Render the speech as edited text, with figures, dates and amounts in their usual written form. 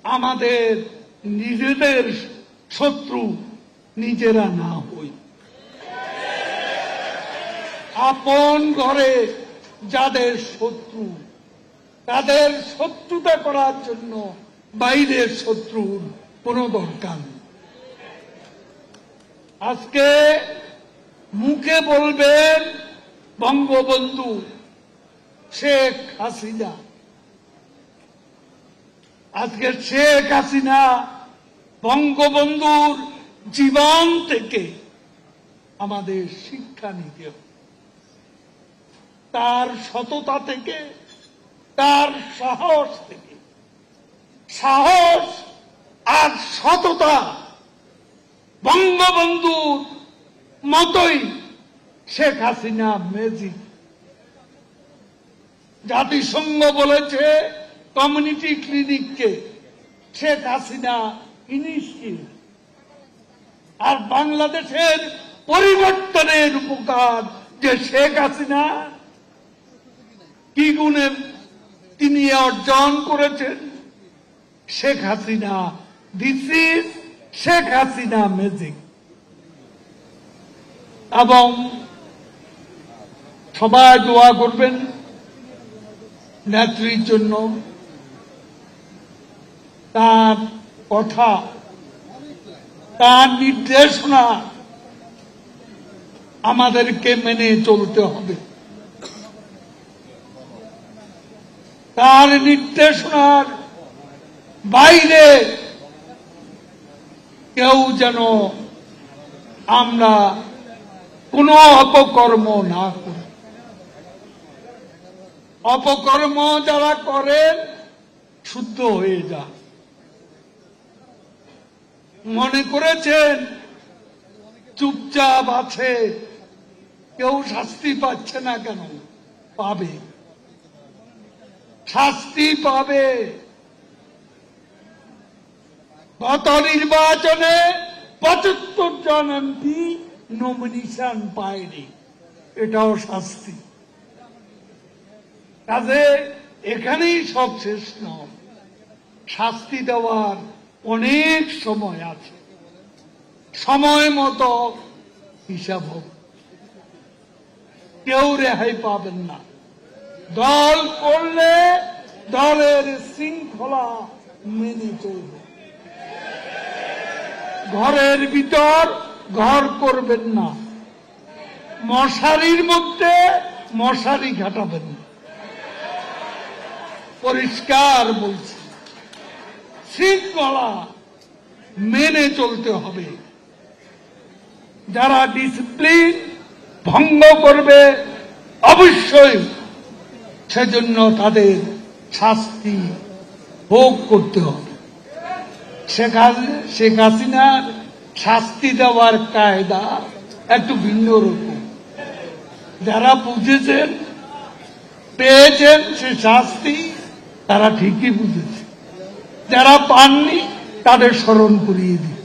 আমাদের নিজেদের শত্রু নিজেরা না হই। আপন ঘরে যাদের শত্রু, তাদের শত্রুতা করার জন্য বাইরের শত্রুর কোনো দরকার নেই। আজকে মুখে বলবেন বঙ্গবন্ধু শেখ হাসিনা, আজকে শেখ হাসিনা বঙ্গবন্ধুর জীবন থেকে আমাদের শিক্ষা নিতে হবে, তার সততা থেকে, তার সাহস থেকে। সাহস আর সততা বঙ্গবন্ধুর মতোই শেখ হাসিনা ম্যাজিক। জাতিসংঘ বলেছে কমিউনিটি ক্লিনিককে শেখ হাসিনা ইনিশিয়েট। আর বাংলাদেশের পরিবর্তনের উপকার যে শেখ হাসিনা কি গুণে তিনি অর্জন করেছেন, Sheikh Hasina, this is Sheikh Hasina magic. এবং সবাই দোয়া করবেন নেত্রীর জন্য। তার কথা, তার নির্দেশনা আমাদেরকে মেনে চলতে হবে। তার নির্দেশনার বাইরে কেউ যেন আমরা কোনো অপকর্ম না করি। অপকর্ম যারা করেন শুদ্ধ হয়ে যান। মনে করেছেন চুপচাপ আছে, কেউ শাস্তি পাচ্ছে না কেন? পাবে, শাস্তি পাবে। গত নির্বাচনে ৭৫ জন এমপি নমিনেশন পায়নি, এটাও শাস্তি। কাজে এখানেই সব শেষ নয়, শাস্তি দেওয়ার অনেক সময় আছে, সময় মতো হিসাব হোক। কেউ রেহাই পাবেন না। দল করলে দলের শৃঙ্খলা মেনে চলবে। ঘরের ভিতর ঘর করবেন না, মশারির মধ্যে মশারি ঘাটাবেন না। পরিষ্কার বলছি, শৃঙ্খলা মেনে চলতে হবে। যারা ডিসিপ্লিন ভঙ্গ করবে অবশ্যই সেজন্য তাদের শাস্তি ভোগ করতে হবে। শেখ হাসিনার শাস্তি দেওয়ার কায়দা একটু ভিন্ন রকম। যারা বুঝেছেন, পেয়েছেন সে শাস্তি, তারা ঠিকই বুঝেছে। যারা পাননি তাদের স্মরণ করিয়ে দিই।